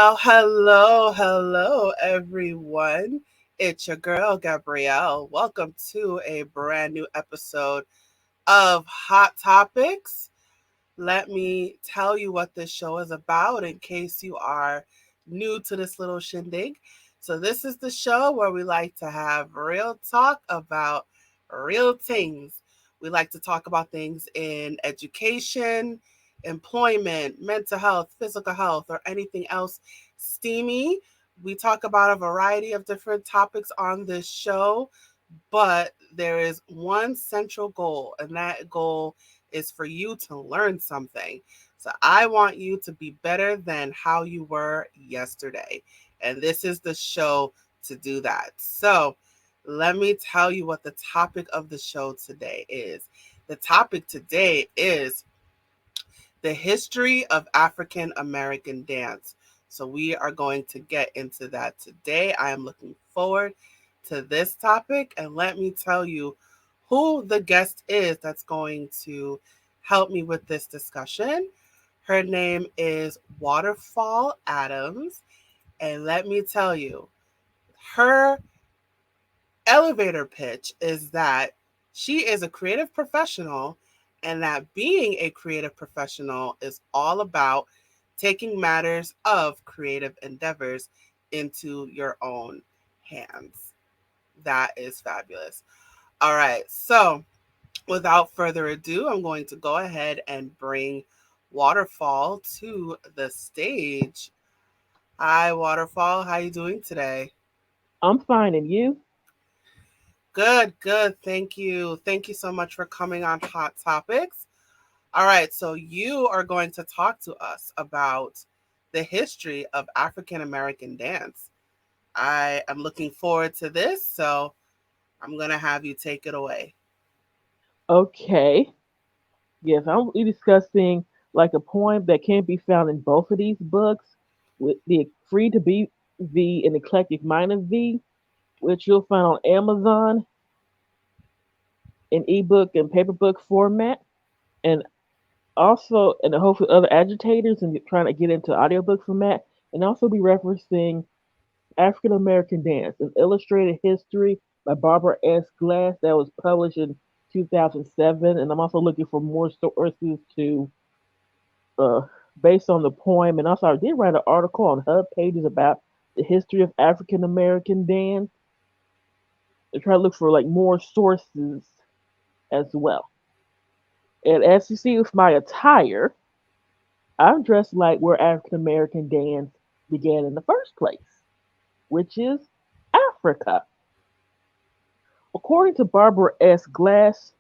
Hello, everyone. It's your girl, Gabrielle. Welcome to a brand new episode of Hot Topics. Let me tell you what this show is about in case you are new to this little shindig. So, this is the show where we like to have real talk about real things. We like to talk about things in education, employment, mental health, physical health, or anything else steamy. We talk about a variety of different topics on this show, but there is one central goal, and that goal is for you to learn something. So I want you to be better than how you were yesterday. And this is the show to do that. So let me tell you what the topic of the show today is. The topic today is the history of African American dance. So we are going to get into that today. I am looking forward to this topic, and let me tell you who the guest is that's going to help me with this discussion. Her name is Waterfall Adams, and let me tell you, her elevator pitch is that she is a creative professional and that being a creative professional is all about taking matters of creative endeavors into your own hands. That is fabulous. All right. So, without further ado, I'm going to go ahead and bring Waterfall to the stage. Hi, Waterfall. How are you doing today? I'm fine, and you? Good. Thank you. Thank you so much for coming on Hot Topics. All right, so you are going to talk to us about the history of African American dance. I am looking forward to this, so I'm going to have you take it away. Okay. Yes, I'm be discussing like a poem that can be found in both of these books, with the Free to Be V and Eclectic Mind of V, which you'll find on Amazon in ebook and paper book format, and also and hopefully other agitators and trying to get into audiobook format, and also be referencing African American Dance, an illustrated history by Barbara S. Glass that was published in 2007. And I'm also looking for more sources to, uh, based on the poem. And also, I did write an article on Hub Pages about the history of African American dance to try to look for like more sources as well. And as you see with my attire, I'm dressed like where African American dance began in the first place, which is Africa. According to Barbara S. Glass,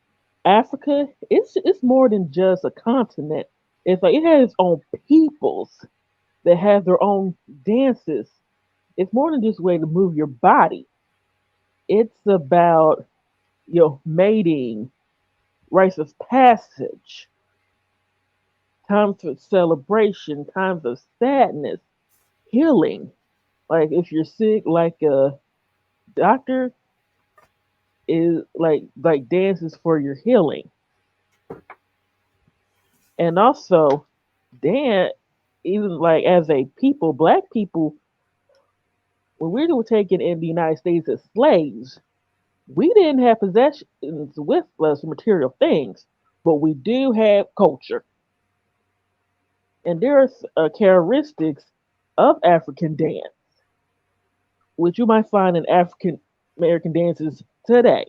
Africa it's more than just a continent. It's like it has its own peoples that have their own dances. It's more than just a way to move your body. It's about mating, rites of passage, times of celebration, times of sadness, healing. Like if you're sick, like a doctor is like dances for your healing. And also Dan, even like as a people, black people, when we were taken in the United States as slaves, we didn't have possessions with us, material things, but we do have culture. And there are characteristics of African dance, which you might find in African American dances today,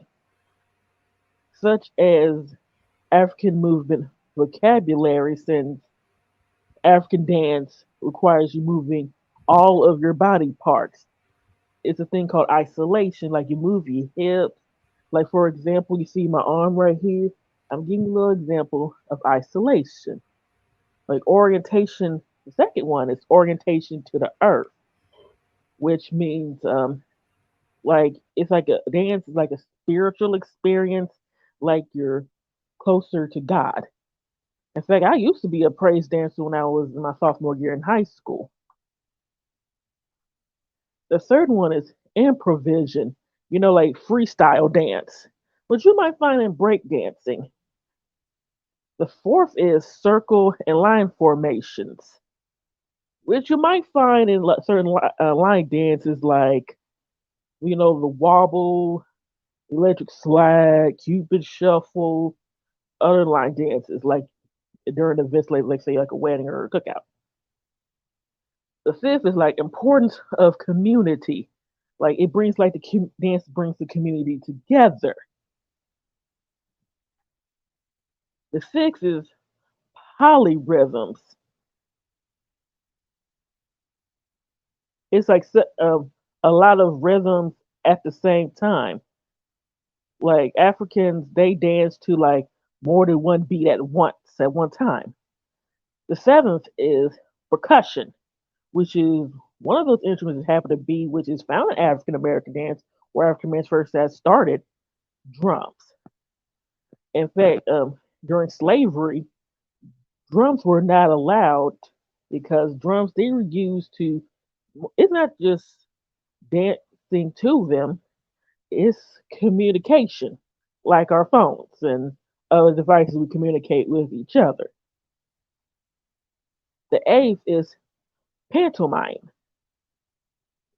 such as African movement vocabulary, since African dance requires you moving all of your body parts. It's a thing called isolation, like you move your hips. Like, for example, you see my arm right here. I'm giving you a little example of isolation. Like orientation, the second one is orientation to the earth, which means like it's like a dance is like a spiritual experience, like you're closer to God. In fact, I used to be a praise dancer when I was in my sophomore year in high school. The third one is improvisation, like freestyle dance, which you might find in break dancing. The fourth is circle and line formations. which you might find in certain line dances, like the wobble, electric slide, cupid shuffle, other line dances, like during events like say like a wedding or a cookout. The fifth is like importance of community. Like it brings like dance brings the community together. The sixth is polyrhythms. It's like a lot of rhythms at the same time. Like Africans, they dance to like more than one beat at one time. The seventh is percussion, which is one of those instruments that happen to be, which is found in African American dance, where African Americans first had started drums. In fact, during slavery, drums were not allowed because drums they were used to. It's not just dancing to them; it's communication, like our phones and other devices we communicate with each other. The eighth is pantomime.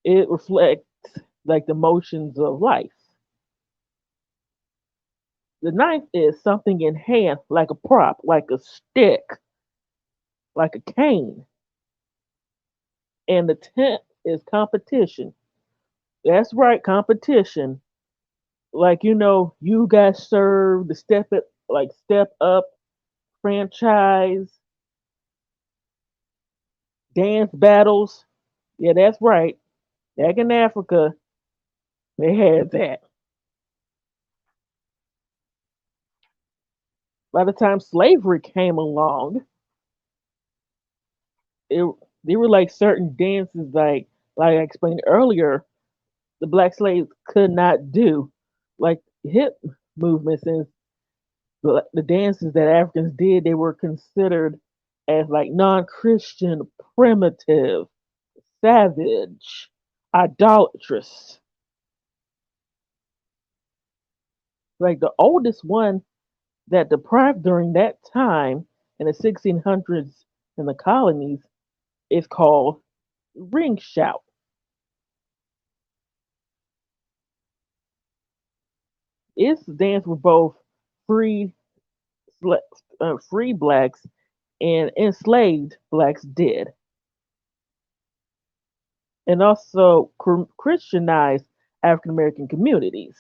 It reflects like the motions of life. The ninth is something in hand, like a prop, like a stick, like a cane. And the tenth is competition. That's right, competition. Like you guys serve the step up franchise dance battles. Yeah, that's right. Back in Africa, they had that. By the time slavery came along, it there were like certain dances like I explained earlier, the black slaves could not do, like hip movements and the dances that Africans did. They were considered as like non-Christian, primitive, savage, idolatrous. Like the oldest one that deprived during that time in the 1600s in the colonies is called ring shout. It's dance where both free free blacks and enslaved blacks did, and also Christianized African American communities.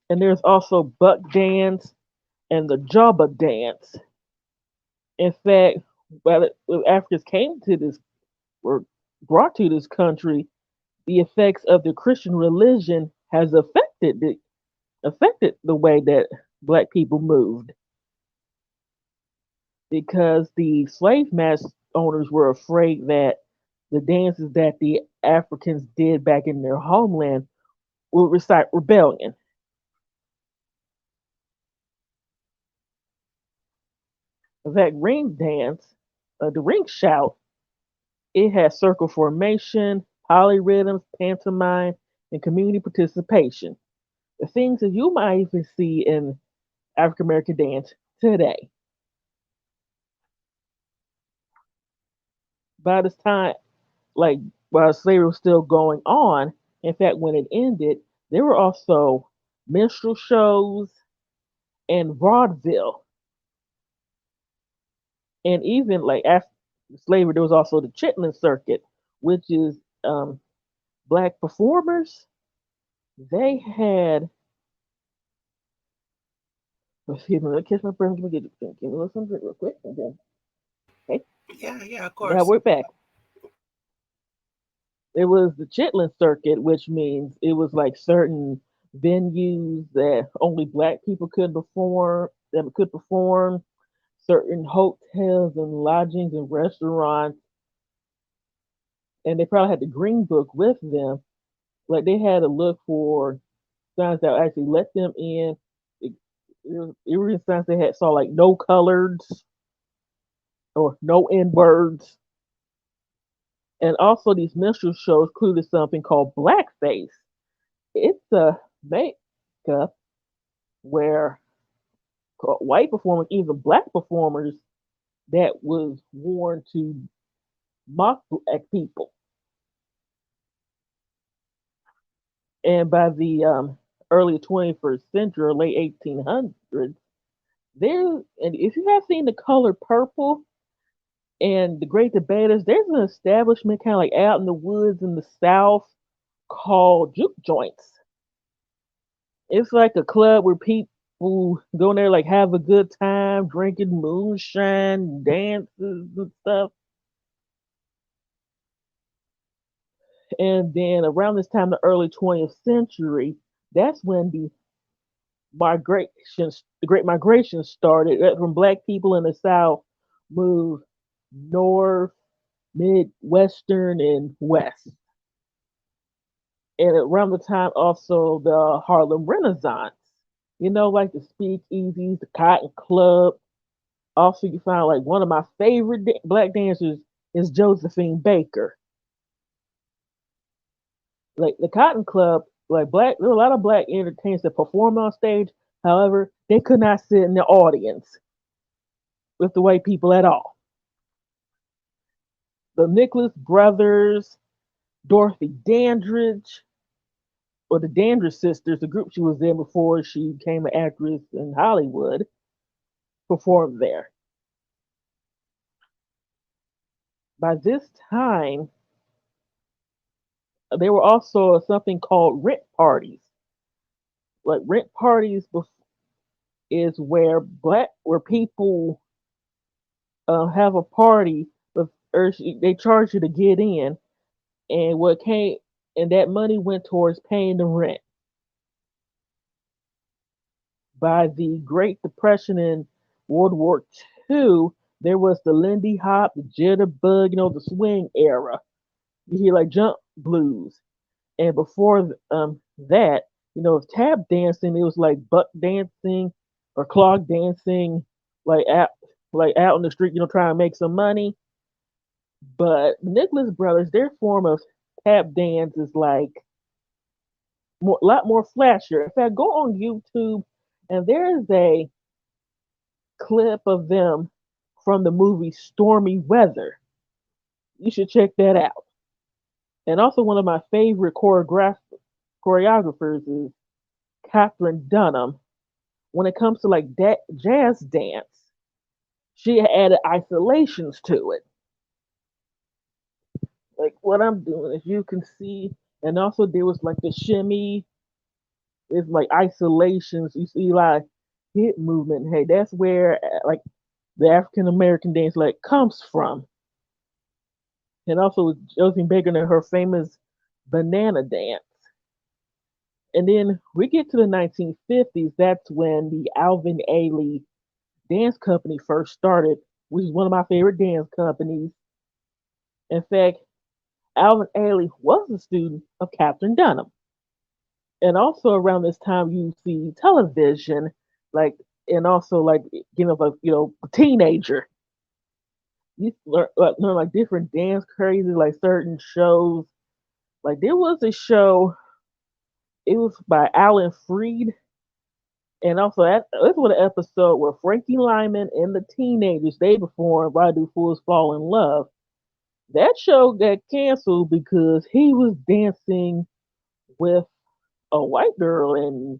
And there's also buck dance and the jobba dance. In fact, when Africans came to this were brought to this country, the effects of the Christian religion has affected the way that black people moved because the slave master owners were afraid that the dances that the Africans did back in their homeland would recite rebellion. That ring dance, the ring shout, it has circle formation, polyrhythms, pantomime, and community participation. The things that you might even see in African American dance today. By this time, like while slavery was still going on, in fact, when it ended, there were also minstrel shows and vaudeville. And even like after slavery, there was also the chitlin circuit, which is black performers. They had, excuse me, let me catch my breath. Let me give me a little something real quick. Okay, Yeah, yeah, of now course. we're back. It was the chitlin circuit, which means it was like certain venues that only black people could perform, certain hotels and lodgings and restaurants, and they probably had the green book with them. Like they had to look for signs that would actually let them in. It, it were signs they had saw like no coloreds or no N words. And also these minstrel shows included something called blackface. It's a makeup where white performers, even black performers, that was worn to mock black people. And by the early 21st century or late 1800s, there, and if you have seen the color purple and the Great Debaters, there's an establishment kind of like out in the woods in the South called juke joints. It's like a club where people go in there like have a good time, drinking moonshine, dances and stuff. And then around this time, the early 20th century, that's when the Great Migration started. From black people in the South moved north, midwestern, and west. And around the time also the Harlem Renaissance. Like the speakeasies, the Cotton Club. Also, you find like one of my favorite black dancers is Josephine Baker. Like the Cotton Club, like there were a lot of black entertainers that performed on stage. However, they could not sit in the audience with the white people at all. The Nicholas brothers, Dorothy Dandridge, or the Dandridge sisters, the group she was in before she became an actress in Hollywood, performed there. By this time, there were also something called rent parties. Like rent parties is where people have a party, but they charge you to get in, and that money went towards paying the rent. By the Great Depression and World War II, there was the Lindy Hop, the Jitterbug, the swing era. You hear like jump blues, and before that, tap dancing. It was like buck dancing or clog dancing, like out in the street, trying to make some money. But Nicholas Brothers, their form of tap dance is like a lot more flashier. In fact, go on YouTube, and there is a clip of them from the movie Stormy Weather. You should check that out. And also, one of my favorite choreographers is Catherine Dunham. When it comes to like that jazz dance, she added isolations to it. Like what I'm doing, as you can see, and also there was like the shimmy. It's like isolations. You see like hip movement. Hey, that's where like the African American dance like comes from. And also Josephine Baker and her famous banana dance. And then we get to the 1950s. That's when the Alvin Ailey Dance Company first started, which is one of my favorite dance companies. In fact, Alvin Ailey was a student of Captain Dunham. And also around this time, you see television, like, and also like, a teenager. You learn like different dance crazes, like certain shows. Like there was a show, it was by Alan Freed. And also, this was an episode where Frankie Lyman and the teenagers they performed "Why Do Fools Fall in Love." That show got canceled because he was dancing with a white girl, and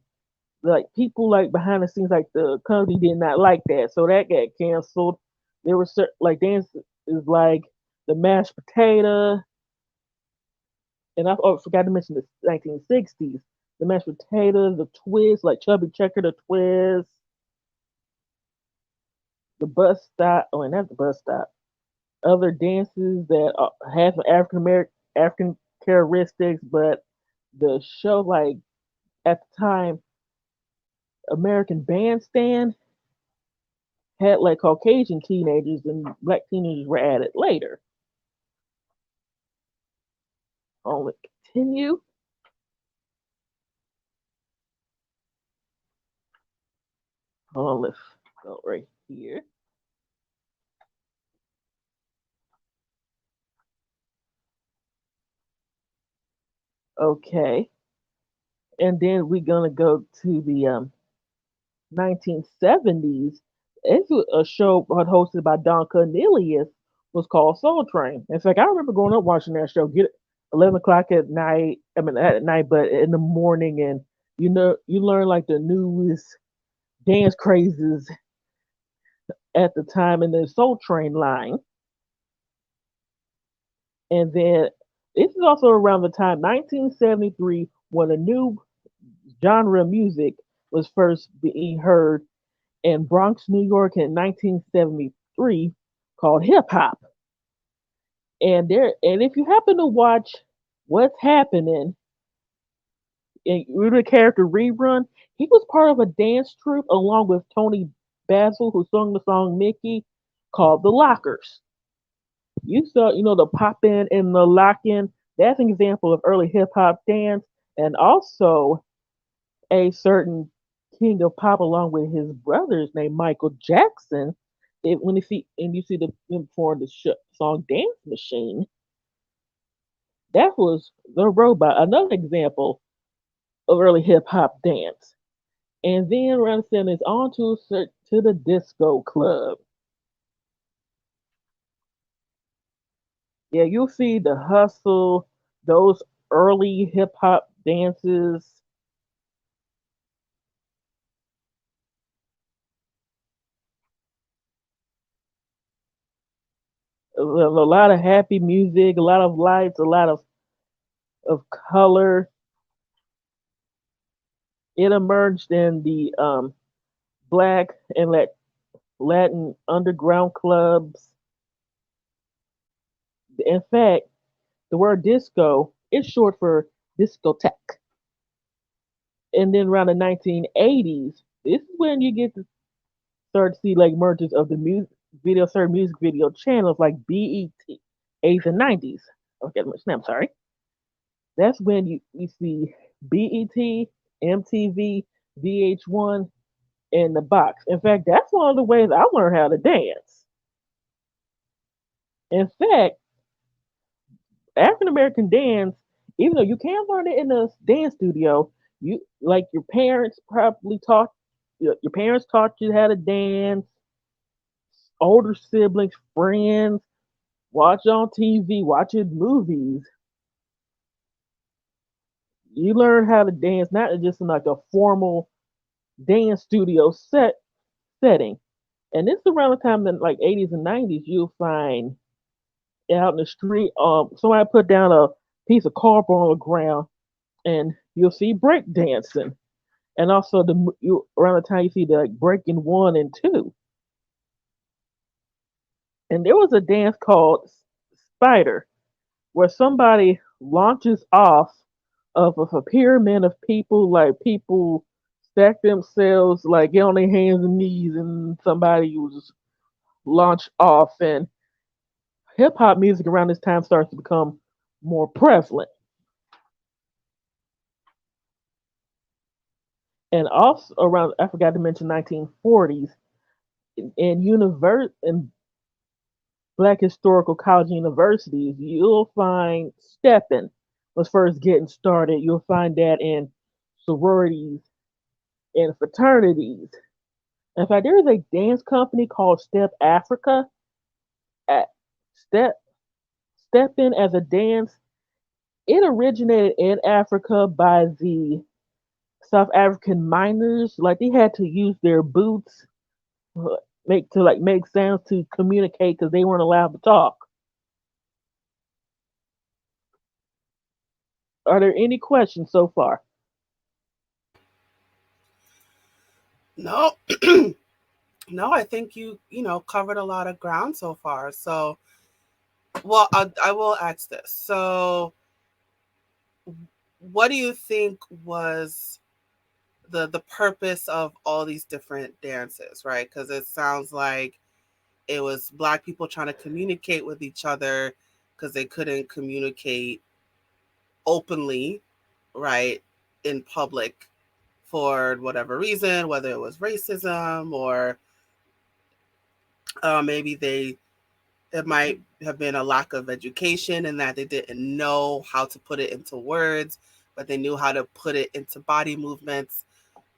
like people like behind the scenes, like the company did not like that, so that got canceled. There were certain like dances like the mashed potato, and I forgot to mention the 1960s. The mashed potatoes, the twist, like Chubby Checker, the twist, the bus stop. Oh, and that's the bus stop. Other dances that have some African characteristics, but the show, like at the time, American Bandstand had like Caucasian teenagers and black teenagers were added later. On continue. Hold on, let's go right here. Okay, and then we're gonna go to the 1970s. It's a show hosted by Don Cornelius was called Soul Train. In fact, I remember growing up watching that show. Get 11 o'clock at night. I mean, at night, but in the morning, and you learn like the newest dance crazes at the time in the Soul Train line. And then this is also around the time 1973 when a new genre of music was first being heard in Bronx, New York in 1973 called hip hop. And if you happen to watch What's Happening and you're the character Rerun, he was part of a dance troupe along with Tony Basil, who sung the song Mickey, called the Lockers. You saw, the pop in and the lock in. That's an example of early hip hop dance, and also a certain king of pop along with his brothers named Michael Jackson. When you see the for the song Dance Machine, that was the robot. Another example of early hip hop dance. And then Ramson is on to the disco club. Yeah, you'll see the hustle, those early hip hop dances, a lot of happy music, a lot of lights, a lot of color. It emerged in the black and Latin underground clubs. In fact, the word disco is short for discotheque. And then around the 1980s, this is when you get to start to see like mergers of the certain music video channels like BET, 80s and 90s. Okay, I'm sorry. That's when you see BET, MTV, VH1, and the box. In fact, that's one of the ways I learned how to dance. In fact, African American dance, even though you can learn it in a dance studio, you like your parents probably taught your parents taught you how to dance, older siblings, friends, watch on TV, watching movies. You learn how to dance not just in like a formal dance studio setting. And this is around the time in like 80s and 90s you'll find out in the street, somebody put down a piece of cardboard on the ground and you'll see break dancing. And also around the time you see the like breaking one and two. And there was a dance called Spider where somebody launches off of a pyramid of people, like people stack themselves, like get on their hands and knees, and somebody will just launch off. And hip hop music around this time starts to become more prevalent. And also around, I forgot to mention 1940s, in Black historical college universities, you'll find stepping was first getting started. You'll find that in sororities and fraternities. In fact, there is a dance company called Step Africa. At Step Step in as a dance. It originated in Africa by the South African miners. Like they had to use their boots make sounds to communicate because they weren't allowed to talk. Are there any questions so far? No, no, I think you covered a lot of ground so far. So, well, I will ask this. So, what do you think was the purpose of all these different dances, right? Because it sounds like it was black people trying to communicate with each other because they couldn't communicate openly, right, in public for whatever reason, whether it was racism or maybe it might have been a lack of education and that they didn't know how to put it into words, but they knew how to put it into body movements.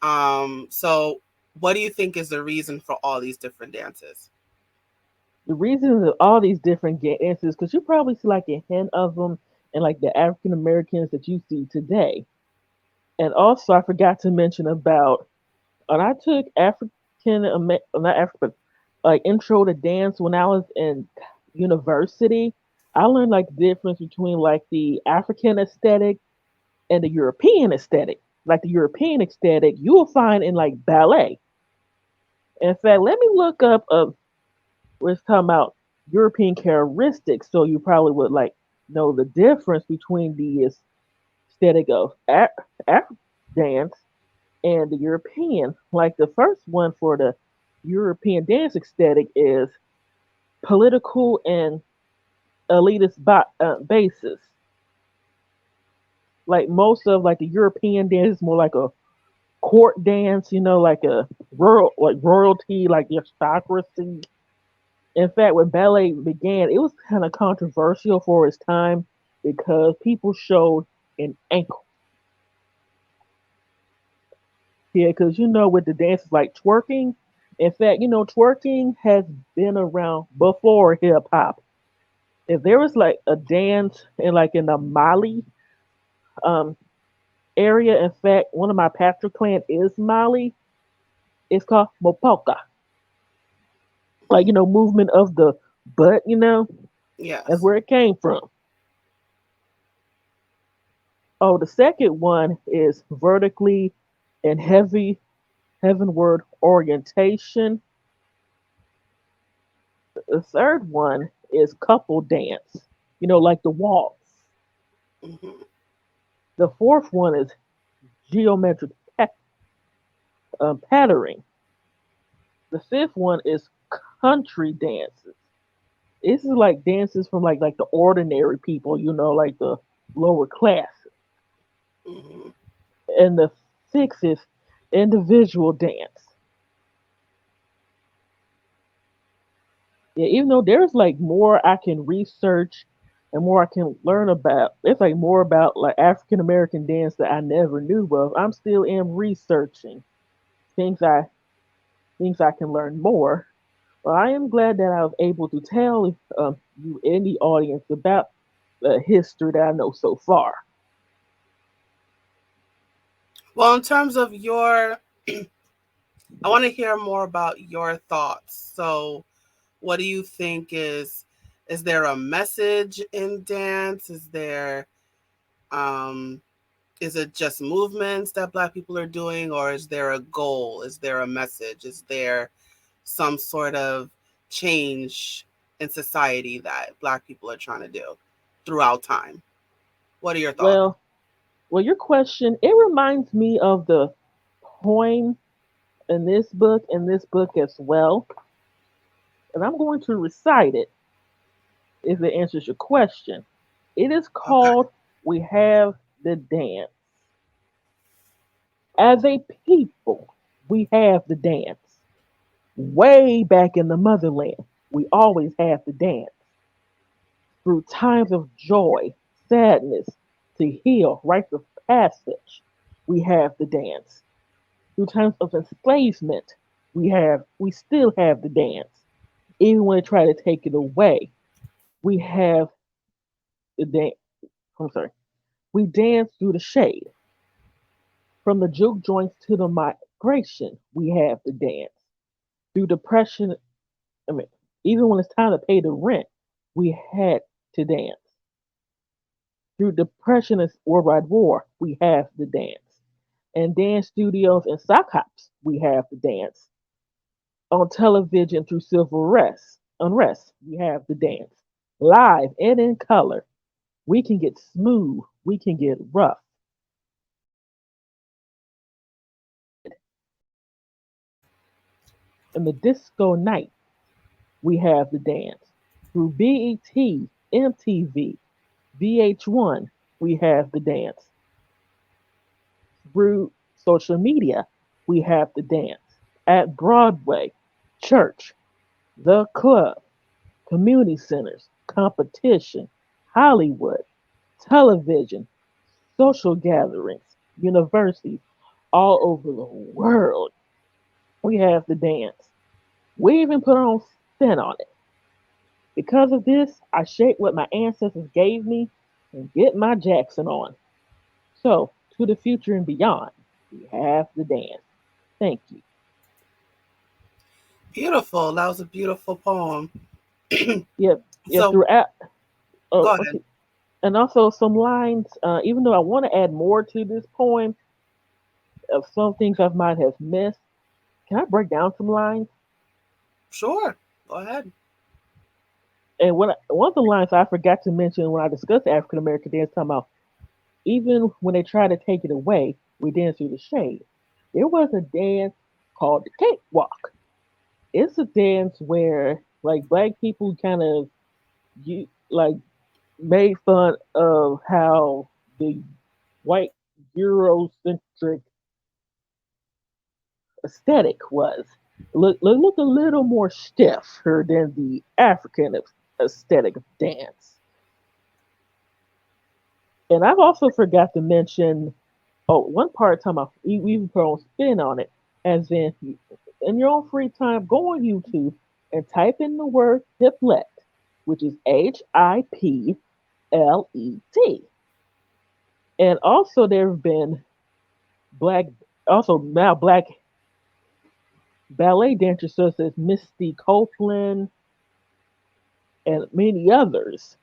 So What do you think is the reason for all these different dances? The reason that all these different dances, because you probably see like a hint of them in like the African Americans that you see today. And also, I forgot to mention about, and I took not African, like intro to dance when I was in university. I learned like the difference between like the African aesthetic and the European aesthetic. Like the European aesthetic, you will find in like ballet. In fact, let me look up we're talking about European characteristics, so you probably would like know the difference between the aesthetic of African dance and the European. Like the first one for the European dance aesthetic is political and elitist basis. Like most of like the European dance is more like a court dance, like a royalty, like aristocracy. In fact, when ballet began, it was kind of controversial for its time because people showed an ankle. Yeah, because with the dances like twerking, in fact, twerking has been around before hip hop. If there was like a dance in the Mali um area, in fact, one of my pastor clan is Mali. It's called Mopoka, like Mhm. movement of the butt. That's Yes. where it came from. Oh, the second one is vertically and heavenward orientation. The third one is couple dance, like the waltz. Hmm. The fourth one is geometric patterning. The fifth one is country dances. This is like dances from like the ordinary people, like the lower classes. Hmm. And the sixth is individual dance. Yeah, even though there's like more I can research and more I can learn about, it's like more about like African American dance that I never knew of. I'm still am researching things I things I can learn more. Well, I am glad that I was able to tell you and the audience about the history that I know so far. Well, in terms of your, I want to hear more about your thoughts. So, what do you think is there a message in dance? Um is it just movements that black people are doing, or is there a goal? Is there a message? Is there some sort of change in society that black people are trying to do throughout time? What are your thoughts? Well, well, your question it reminds me of the poem in this book as well, and I'm going to recite it if it answers your question. It is Okay. called "We Have the Dance." As a people, we have the dance. Way back in the motherland, we always have the dance. Through times of joy, sadness, to heal, rites of passage, we have the dance. Through times of enslavement, we still have the dance. Even when they try to take it away, we have the dance. I'm sorry. We dance through the shade. From the juke joints to the migration, we have the dance. Through depression, I mean, even when it's time to pay the rent, we had to dance. Through depression and worldwide war, we have the dance. And dance studios and sock hops, we have the dance. On television through unrest, we have the dance. Live and in color, we can get smooth, we can get rough. In the disco night, we have the dance. Through BET, MTV, VH1, we have the dance. Through social media, we have the dance. At Broadway, church, the club, community centers, competition, Hollywood, television, social gatherings, universities all over the world. we have the dance. We even put our own spin on it. Because of this, I shape what my ancestors gave me and get my Jackson on. So, to the future and beyond, we have the dance. Thank you. Beautiful. That was a beautiful poem. Yep, yeah, So throughout. go Oh, ahead. okay. And also some lines. Even though I want to add more to this poem of some things I might have missed, can I break down some lines? Sure. Go ahead. And one of the lines I forgot to mention when I discussed African American dance, talking about even when they try to take it away, we dance through the shade. There was a dance called the cakewalk. It's a dance where like black people kind of you like made fun of how the white Eurocentric aesthetic was. Look a little more stiffer than the African aesthetic of dance. And I've also forgot to mention, oh, one part time we even put on spin on it, as in your own free time, go on YouTube and type in the word hiplet, which is HIPLET. And also there have been black, also now black ballet dancers such as Misty Copeland and many others.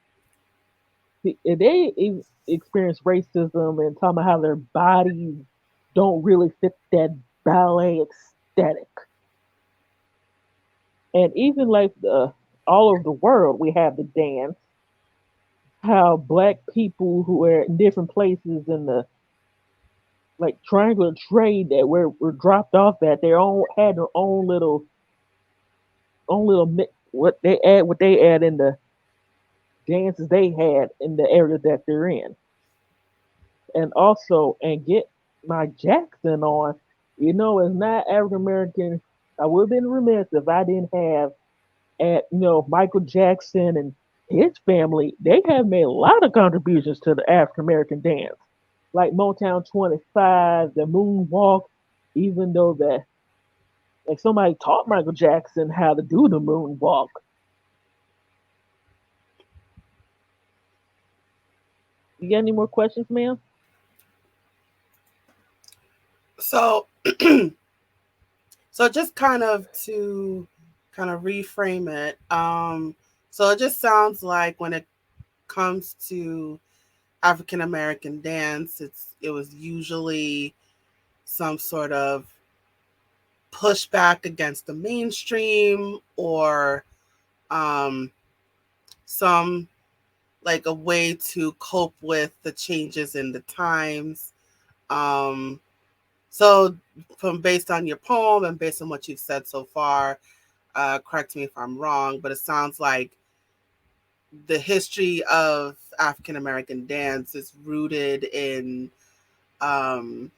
They experience racism and talking about how their bodies don't really fit that ballet aesthetic. And even like all over the world, we have the dance. How black people who are in different places in the like triangular trade that were dropped off at their own had their what they add in the dances they had in the area that they're in, and also and get my Jackson on. As not African American, I would have been remiss if I didn't have at Michael Jackson and his family. They have made a lot of contributions to the African American dance, like Motown 25, the Moonwalk. Even though that like somebody taught Michael Jackson how to do the moonwalk. You got any more questions, ma'am? So so just kind of reframe it. So it just sounds like when it comes to African American dance, it was usually some sort of pushback against the mainstream or um, some like a way to cope with the changes in the times. Um, so, from based on your poem and based on what you've said so far, correct me if I'm wrong, but it sounds like the history of African American dance is rooted in um,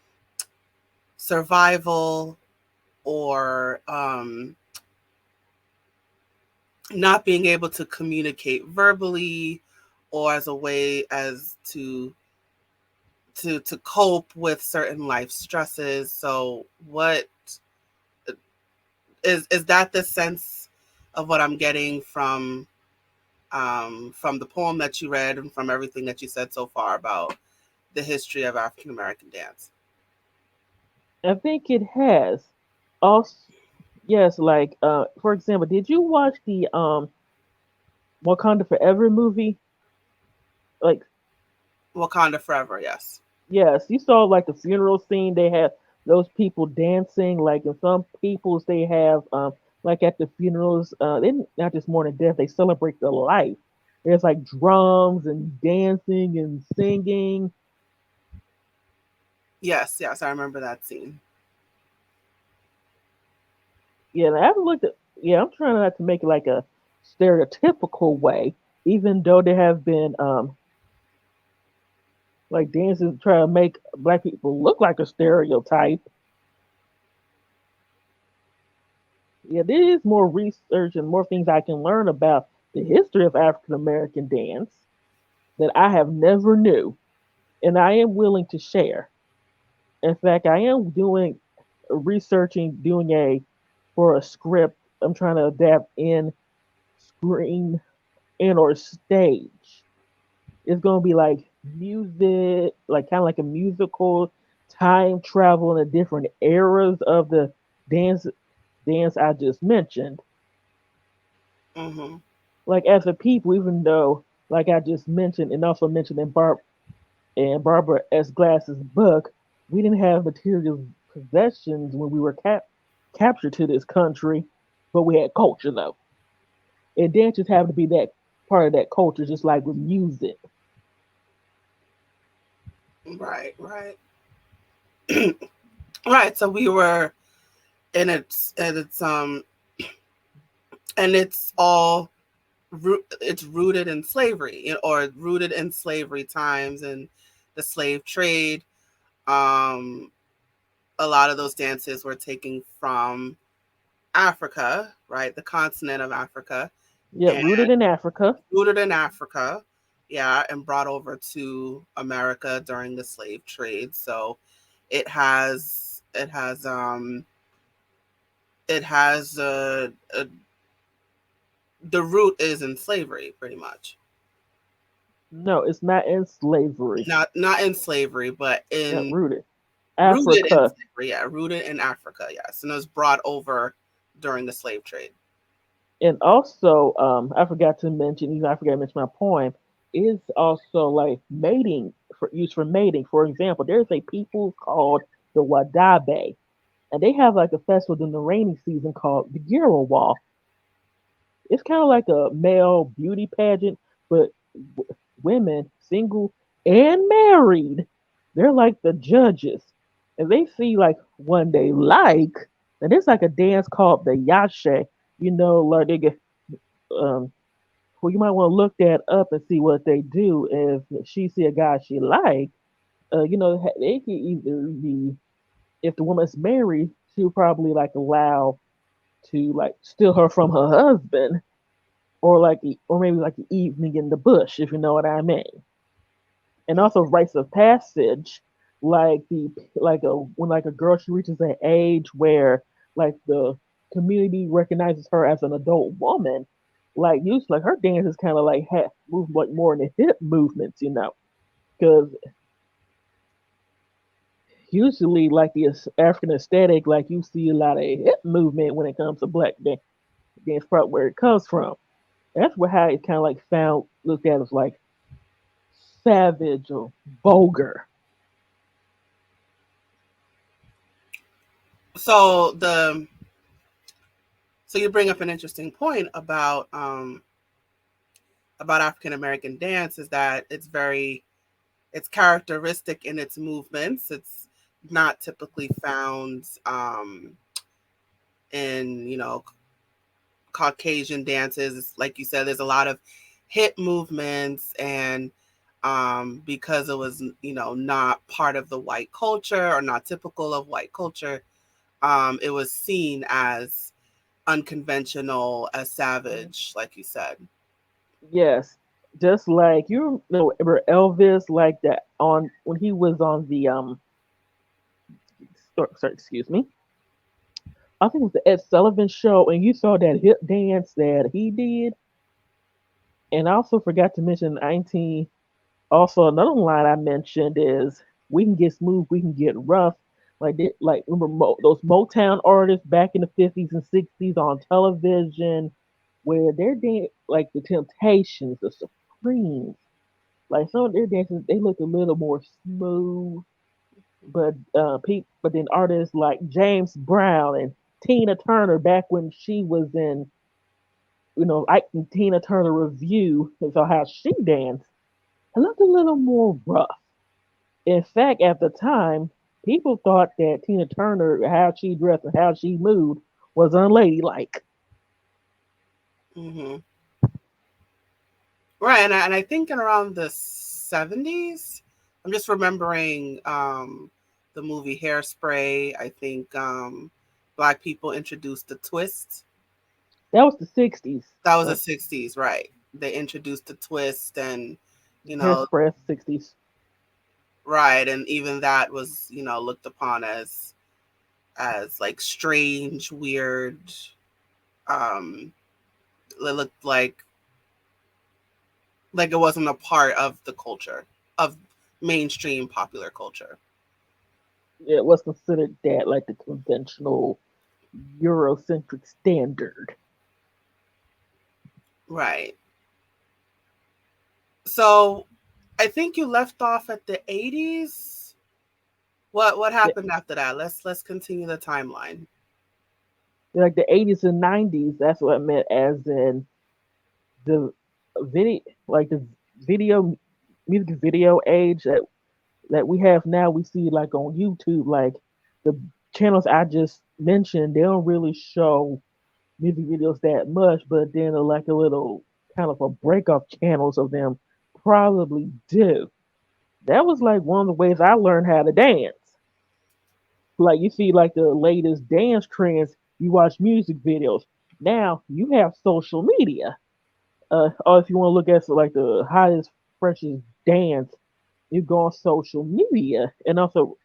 survival or not being able to communicate verbally or as a way as to cope with certain life stresses. So what is that the sense of what I'm getting from the poem that you read and from everything that you said so far about the history of African American dance? I think it has. Also, yes, like for example, did you watch the Wakanda Forever movie? Like, Wakanda Forever, yes. yes, you saw like the funeral scene. They have those people dancing. Like in some peoples, they have like at the funerals, they not just mourning death. They celebrate the life. There's like drums and dancing and singing. Yes, yes, I remember that scene. Yeah, and I haven't looked at. Yeah, I'm trying not to make it like a stereotypical way, even though there have been like dances try to make black people look like a stereotype. Yeah, there is more research and more things I can learn about the history of African American dance that I have never knew, and I am willing to share. In fact, I am doing researching, doing a for a script I'm trying to adapt in screen and or stage. It's gonna be like music, like kind of like a musical, time travel in the different eras of the dance dance I just mentioned. Mm-hmm. Like as a people, even though like I just mentioned and also mentioned in Barbara S. Glass's book, we didn't have material possessions when we were captured to this country, but we had culture though. And dance just happened to be that part of that culture, just like with music. Right, right. Right. So we were in its and it's all it's rooted in slavery, or rooted in slavery times and the slave trade. Um, a lot of those dances were taken from Africa, right, the continent of Africa, Yeah, and rooted in Africa. rooted in Africa, yeah, and brought over to America during the slave trade. So it has it has it has the root is in slavery, pretty much. No, it's not in slavery. Not in slavery, but Not in rooted. rooted in Africa. slavery. Yeah, rooted in Africa. Yes, and it was brought over during the slave trade. And also, I forgot to mention, even I forgot to mention my poem, is also like mating for use for mating. For example, there's a people called the Wadabe, and they have like a festival during the rainy season called the Girawal. It's kind of like a male beauty pageant, but women, single and married, they're like the judges. And they see like one they like, and it's like a dance called the Yashe. Like they get, um, well, you might want to look that up and see what they do. If she see a guy she like, they can either be, if the woman's married, she'll probably like allow to like steal her from her husband, or maybe like an evening in the bush, if you know what I mean. And also rites of passage, like when like a girl she reaches an age where like the community recognizes her as an adult woman, like usually like her dance is kind of like move like more in the hip movements, because usually like the African aesthetic, like you see a lot of hip movement when it comes to black dance, part where it comes from. That's where how it kind of like found looked at as like savage or vulgar. So the so you bring up an interesting point about African American dance, is that it's characteristic in its movements. It's not typically found in Caucasian dances. Like you said, there's a lot of hip movements, and because it was not part of the white culture, or not typical of white culture, it was seen as unconventional, as savage, like you said. Yes, just like you know, remember Elvis, like that on when he was on the sorry, excuse me, I think it was the Ed Sullivan show, and you saw that hip dance that he did. And I also forgot to mention 19. Also, another line I mentioned is we can get smooth, we can get rough. Like remember those Motown artists back in the 50s and 60s on television, where they're like the Temptations, the Supremes. Like some of their dances, they look a little more smooth, but then artists like James Brown and Tina Turner back when she was in, Ike and Tina Turner Review, and so how she danced, it looked a little more rough. In fact, at the time, people thought that Tina Turner, how she dressed and how she moved, was unladylike. Hmm. Right, and I think in around the 70s, I'm just remembering the movie Hairspray. I think black people introduced the twist. That was the 60s. That was the Uh, 60s, right? They introduced the twist, and you know, Hairspray, 60s. right, and even that was looked upon as like strange, weird. Um, it looked like it wasn't a part of the culture of mainstream popular culture. It was considered that like the conventional Eurocentric standard. Right. So I think you left off at the 80s. What Yeah, happened after that? Let's continue the timeline. like the 80s and 90s, that's what I meant as in the video, like the video, music video age that we have now. We see like on YouTube, like the channels I just mentioned, they don't really show music videos that much, but then like a little kind of a breakup channels of them probably do. That was like one of the ways I learned how to dance. Like you see like the latest dance trends, you watch music videos. Now you have social media. Or if you want to look at like the hottest, freshest dance, you go on social media. And also,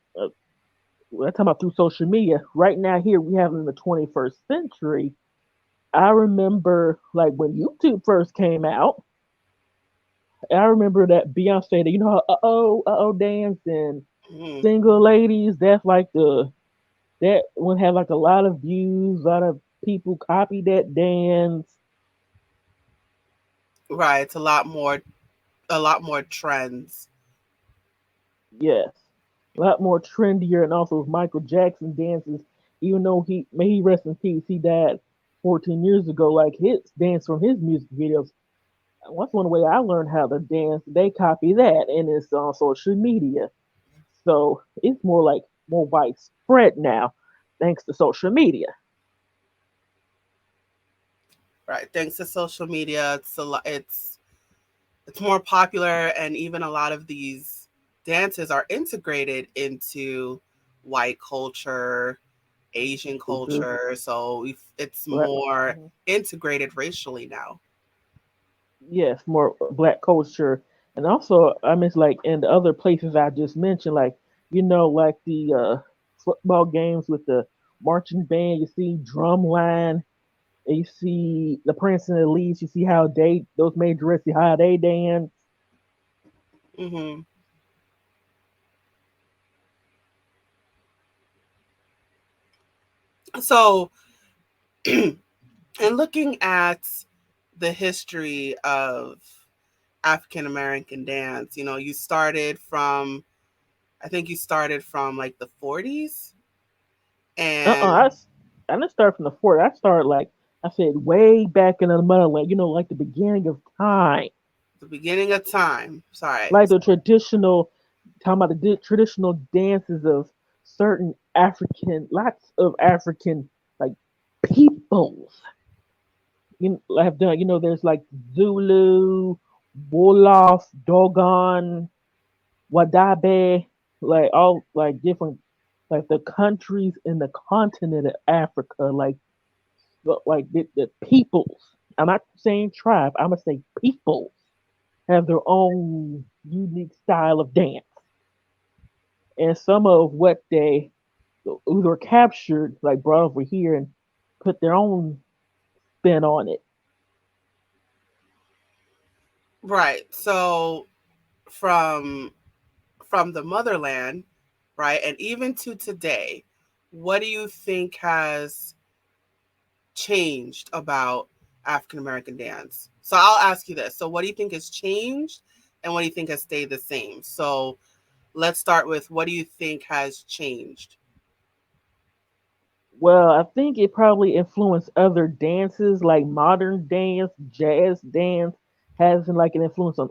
we're talking about through social media. Right now, here we have in the 21st century. I remember like when YouTube first came out. I remember that Beyonce, you know, how dance and Mm-hmm. single ladies. That's like that one had like a lot of views. A lot of people copied that dance. Right. It's a lot more trends. Yes, a lot more trendier, and also Michael Jackson dances. Even though he may he rest in peace, he died 14 years ago. Like his dance from his music videos. That's one way I learned how to dance. They copy that, and it's on social media. So it's more widespread now, thanks to social media. Right. Thanks to social media, it's more popular, and even a lot of these dances are integrated into white culture, Asian Culture, culture. So it's black, more mhm. integrated racially now. Yes, more black culture, and also I mean, like in the other places I just mentioned, like like the football games with the marching band. You see drum line, and you see the Prince and the Leaves. You see how they those majorettes, see how they dance. Hmm. So, in looking at the history of African American dance, you started from, I think you started from like the 40s Uh uh and I didn't start from the fort. I started like I said way back in the motherland. Like the beginning of time, the beginning of time. Sorry. like the traditional talking about the traditional dances of certain African, lots of African like peoples. Have done. There's like Zulu, Wolof, Dogon, Wadabe, like all like different like the countries in the continent of Africa, like the peoples. I'm not saying tribe. I'm gonna say peoples have their own unique style of dance, and some of what they either captured, like brought over here and put their own spin on it. Right. So from from the motherland, right? And even to today, what do you think has changed about African American dance? So I'll ask you this. So what do you think has changed and what do you think has stayed the same? So let's start with, what do you think has changed? Well, I think it probably influenced other dances like modern dance, jazz dance, has like an influence on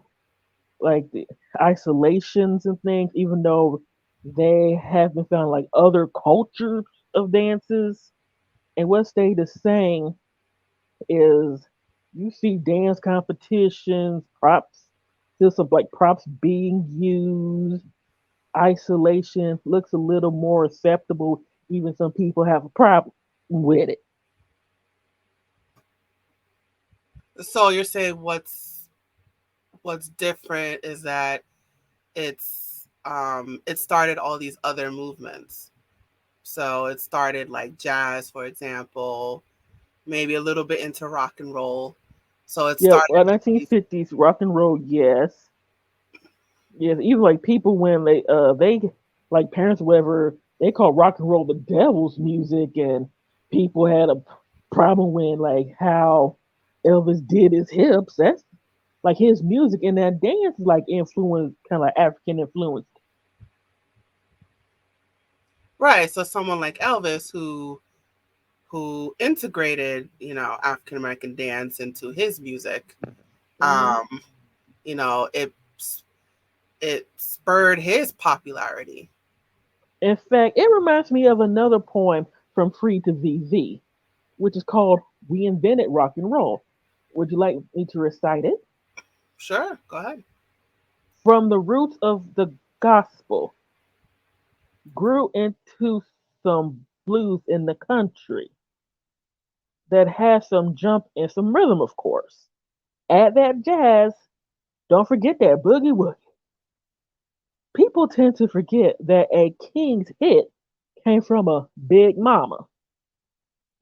like the isolations and things, even though they have been found like other cultures of dances. And what stayed the same is you see dance competitions, props, system like props being used. Isolation looks a little more acceptable. Even some people have a problem with it. So you're saying what's different is that it started all these other movements. So it started like jazz, for example, maybe a little bit into rock and roll. So it Yeah, started with these. 1950s rock and roll, yes. Yes, even like people when they like parents or whatever, they call rock and roll the devil's music, and people had a problem when like how Elvis did his hips. That's like his music, and that dance is like influenced, kind of like African influence. Right. So someone like Elvis who integrated, African American dance into his music. Hmm. Um, it spurred his popularity. In fact, it reminds me of another poem from Free to VV, which is called "We Invented Rock and Roll." Would you like me to recite it? Sure, go ahead. From the roots of the gospel grew into some blues in the country that has some jump and some rhythm, of course. Add that jazz, don't forget that boogie woogie. People tend to forget that a king's hit came from a big mama.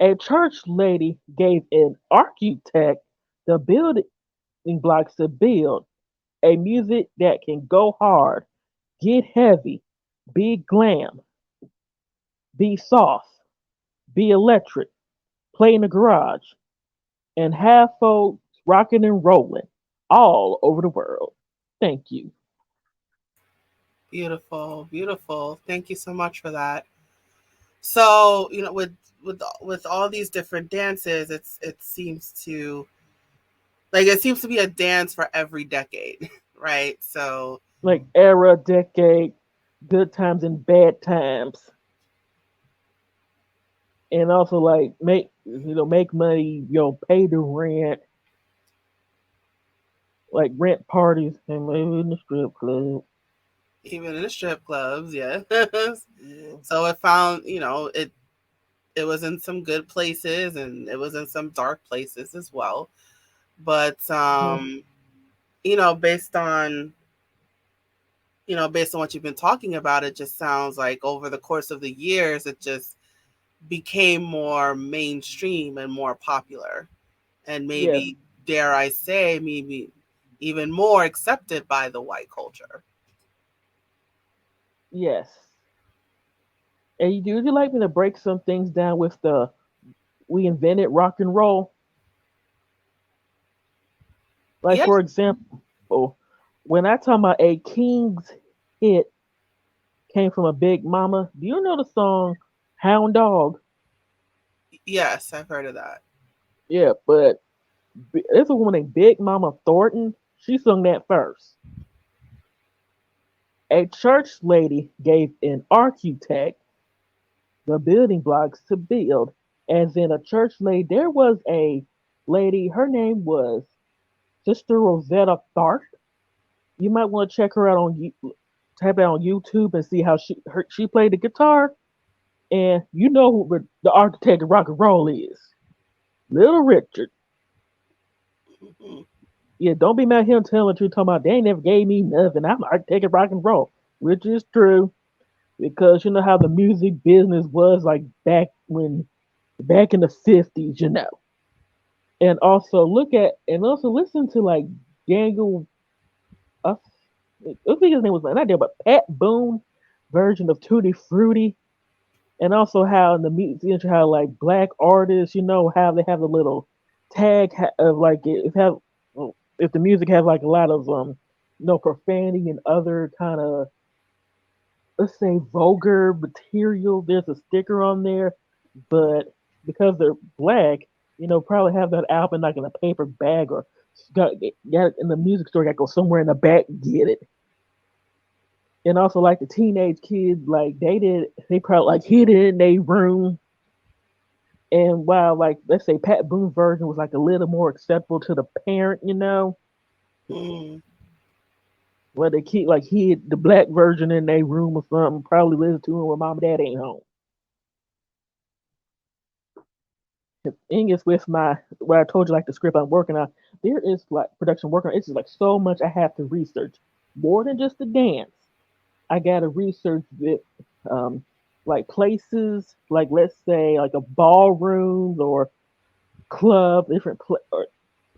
A church lady gave an architect the building blocks to build a music that can go hard, get heavy, be glam, be soft, be electric, play in the garage, and have folks rocking and rolling all over the world. Thank you. Beautiful, beautiful. Thank you so much for that. So, with all these different dances, it seems to be a dance for every decade, right? So, Like era, decade, good times and bad times, and also like make money, pay the rent, like rent parties and maybe in the strip club. even in the strip clubs, yeah. Yeah. So it found, it was in some good places and it was in some dark places as well. But Mhm. you know, based on based on what you've been talking about, it just sounds like over the course of the years, it just became more mainstream and more popular, and Yes, maybe, dare I say, maybe even more accepted by the white culture. yes. And would you like me to break some things down with the we invented rock and roll? Like Yeah, for example, when I talk about a king's hit came from a big mama, do you know the song Hound Dog? yes, I've heard of that. Yeah, but there's a woman named Big Mama Thornton. She sung that first. A church lady gave an architect the building blocks to build. As in a church lady, there was a lady, her name was Sister Rosetta Tharpe. You might want to check her out type it on YouTube and see how she played the guitar. And you know who the architect of rock and roll is. Little Richard. Mhm. Yeah, don't be mad at him telling you talking about they ain't never gave me nothing. I'm the architect of rock and roll, which is true because you know how the music business was like back in the 50s, And also also listen to like Daniel. I think his name was not there, but Pat Boone version of Tutti Frutti, and also how in the music how like black artists, how they have a little tag of like if the music has like a lot of profanity and other kind of, let's say, vulgar material. There's a sticker on there, but because they're black, probably have that album like in a paper bag or got it in the music store. Got to go somewhere in the back get it. And also like the teenage kids, like they probably like hid it in their room. And while like let's say Pat Boone's version was like a little more acceptable to the parent, Mm. where they keep like hid the black version in their room or something, probably listen to it when mom and dad ain't home. The thing is with my what I told you like the script I'm working on, there is like production working on. It's just like so much I have to research. More than just the dance. I gotta research it. like places, like let's say like a ballrooms or club,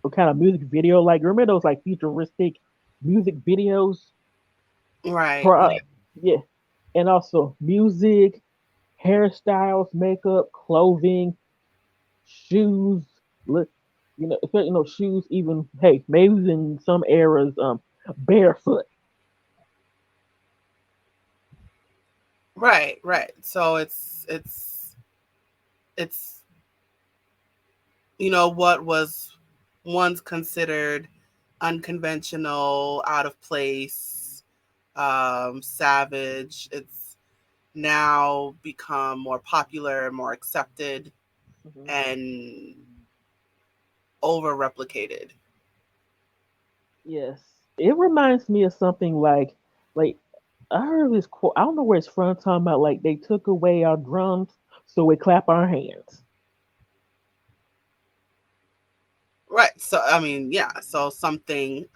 or kind of music video. Like remember those like futuristic music videos? Right. Pro, yeah, and also music, hairstyles, makeup, clothing, shoes. Look, shoes. Even hey, maybe in some eras, barefoot. Right, right. So it's what was once considered unconventional, out of place, savage. It's now become more popular, more accepted, Hmm. and over replicated. Yes, it reminds me of something like I heard this quote. I don't know where it's from. Talking about like they took away our drums, so we clap our hands. Right. So I mean, yeah. So something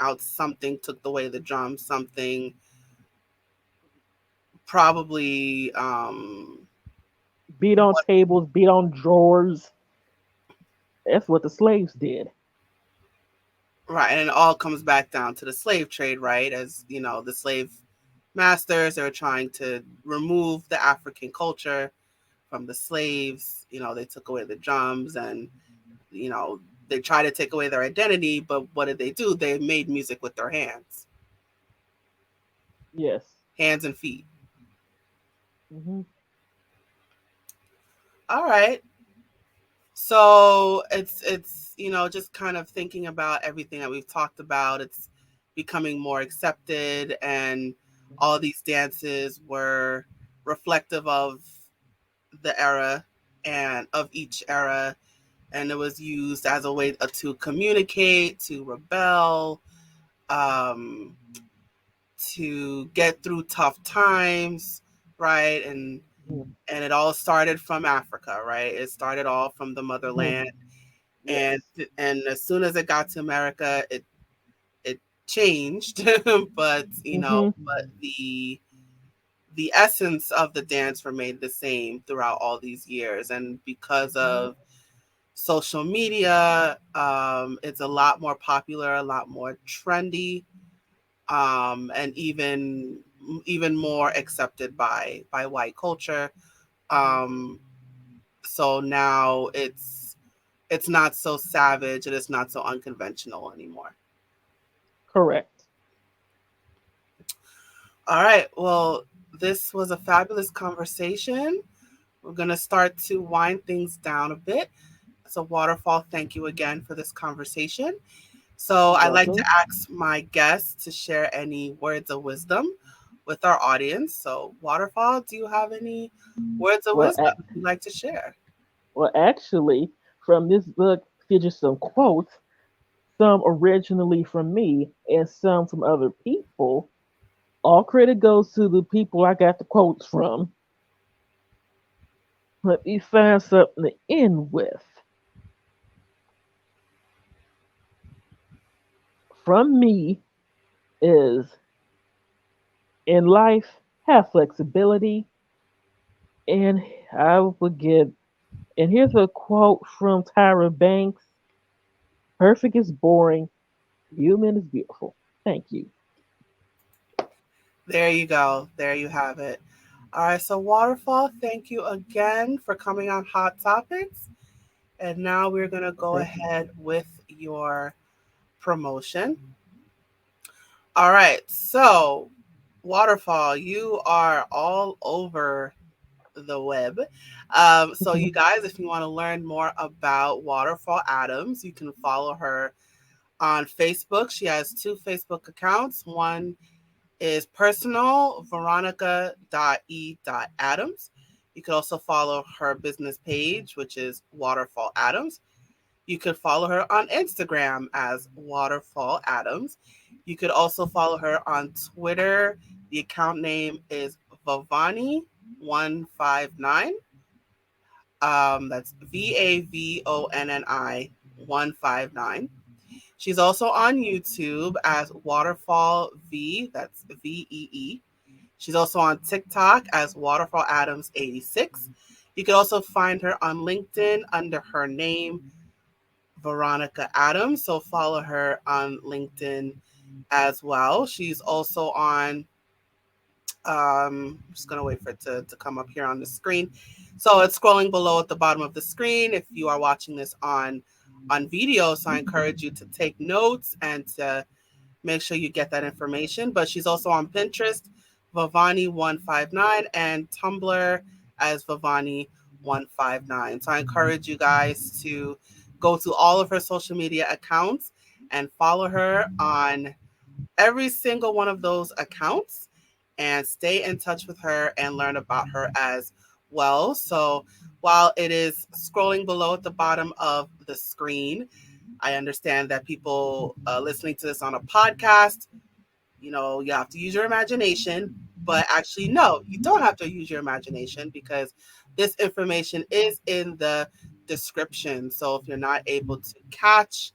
took away the drum. Something probably Beat on tables, beat on drawers. That's what the slaves did. right, and it all comes back down to the slave trade, right? As the slave masters, they were trying to remove the African culture from the slaves. They took away the drums, and you know they tried to take away their identity. But what did they do? They made music with their Yes. hands and feet. Hmm. All right. So it's just kind of thinking about everything that we've talked about. It's becoming more accepted, and all these dances were reflective of the era and of each era, and it was used as a way to communicate, to rebel, um, to get through tough times, right? And it all started from Africa, right? It started all from the Hmm. motherland, and Yes. and as soon as it got to America, it changed, but Hmm. the essence of the dance remained the same throughout all these years. And because Hmm. of social media, it's a lot more popular, a lot more trendy, and even more accepted by white culture. Hmm. Um, so now it's not so savage and it's not so unconventional anymore. Correct. All right. Well, this was a fabulous conversation. We're going to start to wind things down a bit. So, Waterfall, thank you again for this conversation. So, You're I'd like to welcome. ask my guests to share any words of wisdom with our audience. So, Waterfall, do you have any words of Well, wisdom you'd like to share? actually, from this book features some quotes, some originally from me and some from other people. All credit goes to the people I got the quotes from. Let me find something to end with. From me is in life, have flexibility, and I will give. And here's a quote from Tyra Banks: "Perfect is boring, human is beautiful." Thank you. There you go. There you have it. All right. So, Waterfall, thank you again for coming on Hot Topics. And now we're going to go Thank you. ahead with your promotion. All right. So, Waterfall, you are all over the web. So, you guys, if you want to learn more about Waterfall Adams, you can follow her on Facebook. She has two Facebook accounts. One is personal, veronica.e.adams. You could also follow her business page, which is Waterfall Adams. You could follow her on Instagram as Waterfall Adams. You could also follow her on Twitter. The account name is Vavani159. That's Vavonni 159. She's also on YouTube as Waterfall V. That's VEE. She's also on TikTok as Waterfall Adams 86. You can also find her on LinkedIn under her name, Veronica Adams. So follow her on LinkedIn as well. She's also on, I'm just going to wait for it to come up here on the screen. So it's scrolling below at the bottom of the screen if you are watching this on video. So I encourage you to take notes and to make sure you get that information. But she's also on Pinterest, Vavani159, and Tumblr as Vavani159. So I encourage you guys to go to all of her social media accounts and follow her on every single one of those accounts and stay in touch with her and learn about her as well. So while it is scrolling below at the bottom of the screen, I understand that people listening to this on a podcast, you have to use your imagination. But actually, no, you don't have to use your imagination because this information is in the description. So if you're not able to catch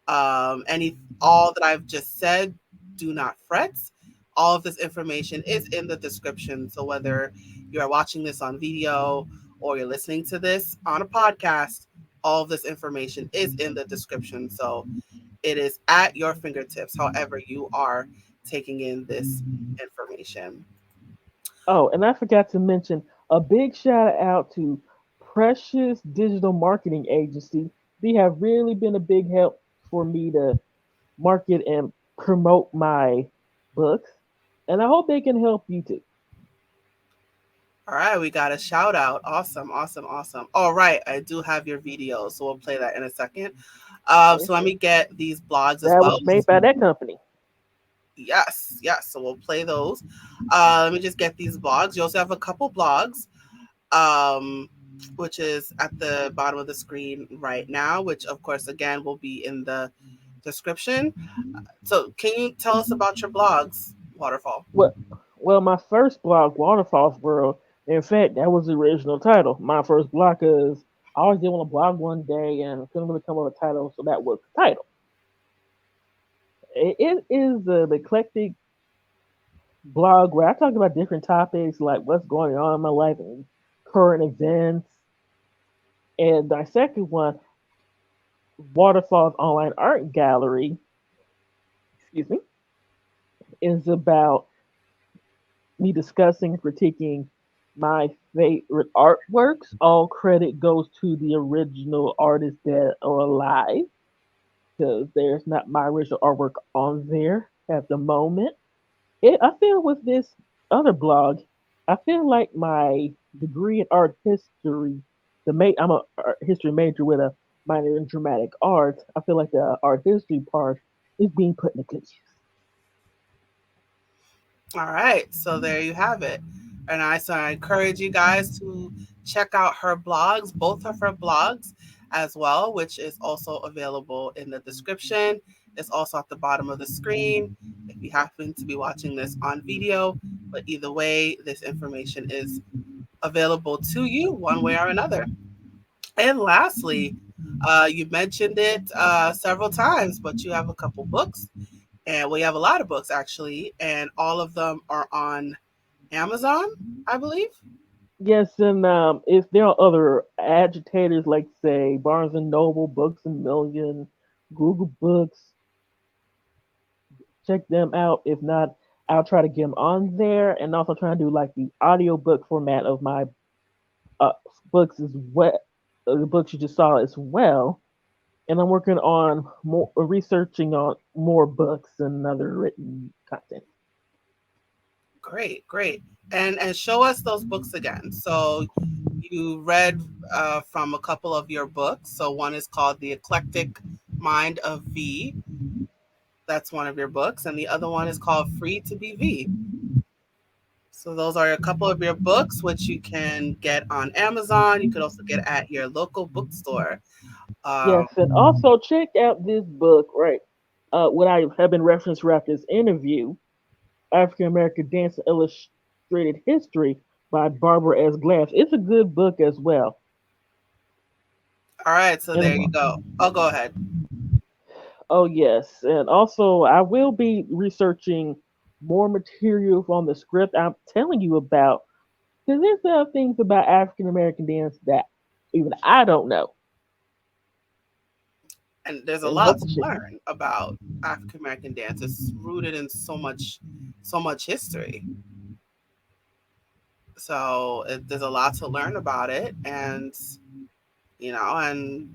all that I've just said, do not fret. All of this information is in the description. So whether you're watching this on video or you're listening to this on a podcast, all of this information is in the description. So it is at your fingertips, however you are taking in this information. Oh, and I forgot to mention a big shout out to Precious Digital Marketing Agency. They have really been a big help for me to market and promote my books, and I hope they can help you too. All right, we got a shout out. Awesome, awesome, awesome. All right, I do have your video, so we'll play that in a second. Okay, So let me get these blogs as that well. was made by that company. Yes, yes. So we'll play those. Let me just get these blogs. You also have a couple blogs, um, which is at the bottom of the screen right now, which of course again will be in the description. So can you tell us about your blogs, Waterfall? Well, well, my first blog, Waterfall's World. In fact, that was the original title. My first blog is I always did want to blog one day and couldn't really come up with a title, so that was the title. It is the eclectic blog where I talk about different topics like what's going on in my life and current events. And my second one, Waterfall's Online Art Gallery, excuse me, is about me discussing and critiquing my favorite artworks. All credit goes to the original artists that are alive because there's not my original artwork on there at the moment. I feel with this other blog, I feel like my degree in art history, I'm a art history major with a minor in dramatic art. I feel like the art history part is being put in a good use. All right, so there you have it. And I encourage you guys to check out her blogs, both of her blogs as well, which is also available in the description. It's also at the bottom of the screen if you happen to be watching this on video. But either way, this information is available to you one way or another. And lastly, you mentioned it several times, but you have a couple books, and we have a lot of books actually, and all of them are on Amazon, I believe. Yes, and if there are other agitators like say Barnes and Noble, Books a Million, Google Books, check them out. If not, I'll try to get them on there, and also try to do like the audiobook format of my uh, books as well. The books you just saw as well. And I'm working on more researching on more books and other written content. Great, great. And show us those books again. So you read from a couple of your books. So one is called The Eclectic Mind of V. That's one of your books, and the other one is called Free to Be V. So those are a couple of your books, which you can get on Amazon. You could also get at your local bookstore. Um, Yes, and also check out this book, right? What I have been referenced throughout this interview, African American Dance and Illustrated History by Barbara S. Glass. It's a good book as well. all right, so there And you go. I'll go ahead. oh yes, and also I will be researching more material from the script I'm telling you about. Because there's some things about African American dance that even I don't know. And there's a And lot hope to to share. learn about African American dance. It's rooted in so much history. So there's a lot to learn about it, and and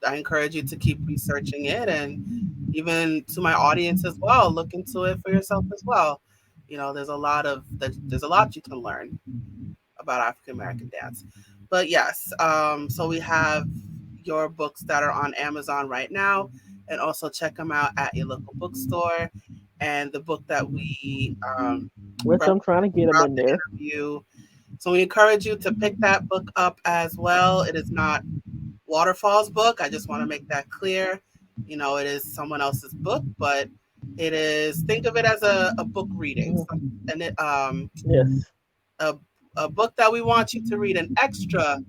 I encourage you to keep researching it, and even to my audience as well, look into it for yourself as well. There's a lot you can learn about African American dance. But yes, so we have your books that are on Amazon right now, and also check them out at your local bookstore. And the book that we Which I'm referenced trying to get them throughout in the there. interview, so we encourage you to pick that book up as well. It is not Waterfall's book. I just want to make that clear. It is someone else's book, but it is, think of it as a book reading. Mhm. And Yes. a, a book that we want you to read, an extra,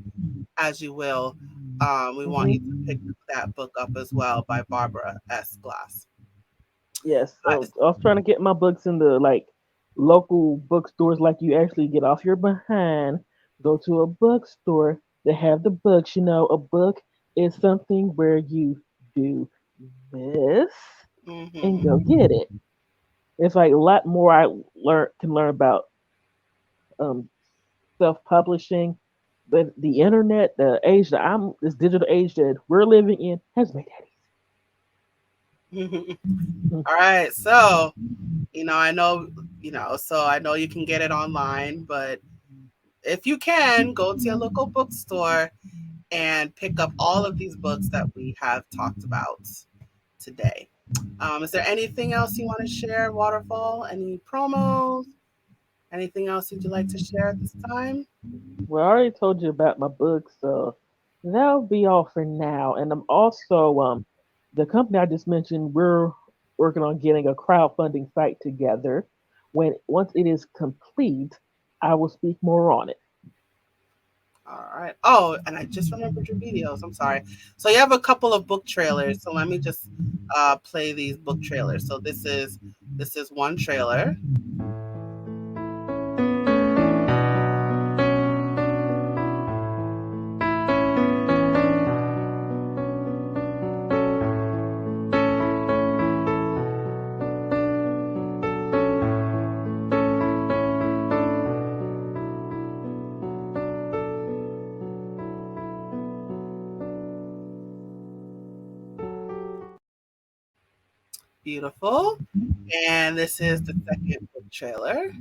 as you will. We want you to Hmm. pick that book up as well by Barbara S. Glass. Yes. Uh, I was trying to get my books in the like local bookstores, like you actually get off your behind, go to a bookstore that have the books. A book is something where you do this and mm-hmm. go get it. It's like a lot more I learn about um, self publishing, but the internet, the age that this digital age that we're living in, has made that easy. All right. So, I know, so I know you can get it online, but if you can, go to your local bookstore and pick up all of these books that we have talked about today. Is there anything else you want to share, Waterfall? Any promos? Anything else you'd like to share at this time? Well, I already told you about my book, so that'll be all for now. And I'm also the company I just mentioned. We're working on getting a crowdfunding site together. When once it is complete, I will speak more on it. All right. Oh, and I just remembered your videos. I'm sorry. So you have a couple of book trailers. So let me just play these book trailers. So this is one trailer. Beautiful. And this is the second book trailer.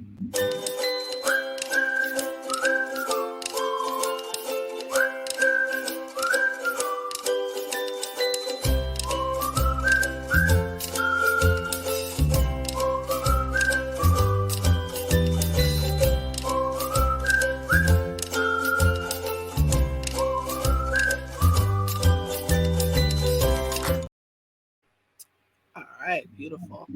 All right. Beautiful.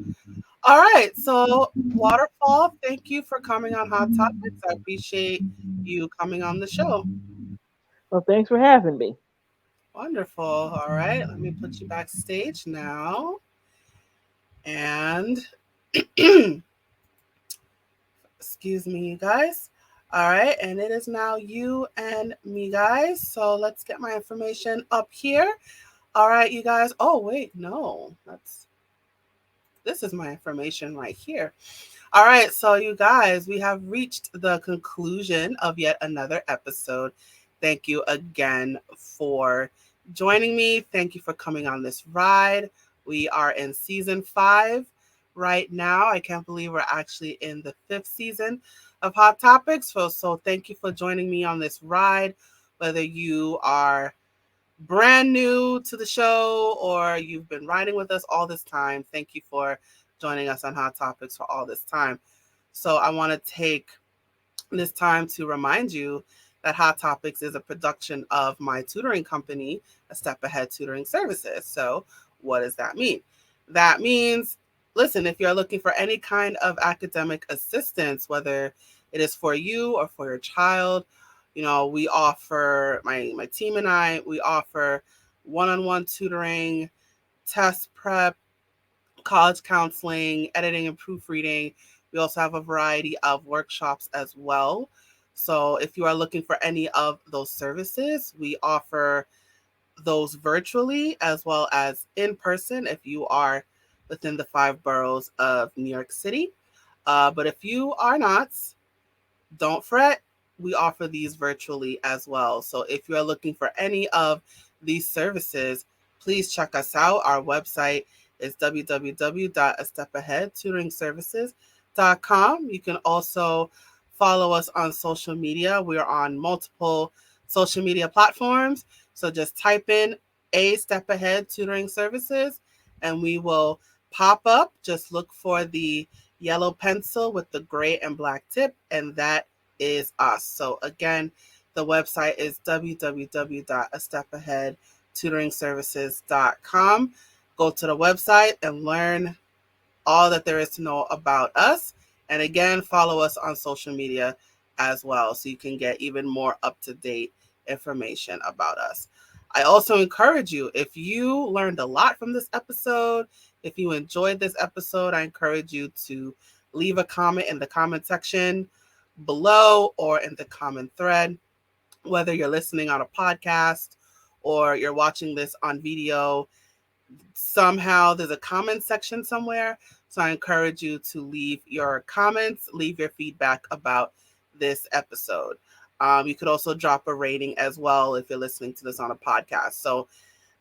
All right. So, Waterfall, thank you for coming on Hot Topics. I appreciate you coming on the show. Well, thanks for having me. Wonderful. All right. Let me put you backstage now. And excuse me, you guys. All right. And it is now you and me, guys. So, let's get my information up here. All right, you guys. Oh, wait. No, this is my information right here. All right, so you guys, we have reached the conclusion of yet another episode. Thank you again for joining me. Thank you for coming on this ride. We are in season 5 right now. I can't believe we're actually in the 5th season of Hot Topics. So thank you for joining me on this ride, whether you are brand new to the show or you've been riding with us all this time. Thank you for joining us on Hot Topics for all this time. So I want to take this time to remind you that Hot Topics is a production of my tutoring company, A Step Ahead Tutoring Services. So what does that mean? That means, listen, if you're looking for any kind of academic assistance, whether it is for you or for your child, we offer, my team and I, we offer one-on-one tutoring, test prep, college counseling, editing and proofreading. We also have a variety of workshops as well. So if you are looking for any of those services, we offer those virtually as well as in person if you are within the 5 boroughs of New York City. But if you are not, don't fret. We offer these virtually as well. So if you are looking for any of these services, please check us out. Our website is www.astepaheadtutoringservices.com. You can also follow us on social media. We are on multiple social media platforms. So just type in A Step Ahead Tutoring Services and we will pop up. Just look for the yellow pencil with the gray and black tip, and that is us. So again, the website is www.astepaheadtutoringservices.com. Go to the website and learn all that there is to know about us. And again, follow us on social media as well so you can get even more up to date information about us. I also encourage you, if you learned a lot from this episode, if you enjoyed this episode, I encourage you to leave a comment in the comment section below or in the comment thread, whether you're listening on a podcast or you're watching this on video. Somehow there's a comment section somewhere. So I encourage you to leave your comments, leave your feedback about this episode. You could also drop a rating as well if you're listening to this on a podcast. So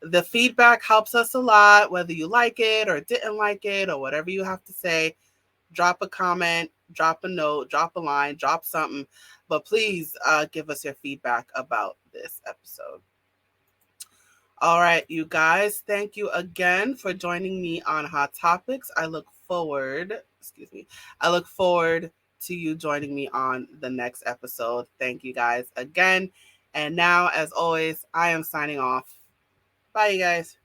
the feedback helps us a lot, whether you like it or didn't like it or whatever you have to say. Drop a comment, drop a note, drop a line, drop something. But please give us your feedback about this episode. All right, you guys, thank you again for joining me on Hot Topics. I look forward to you joining me on the next episode. Thank you guys again. And now, as always, I am signing off. Bye, you guys.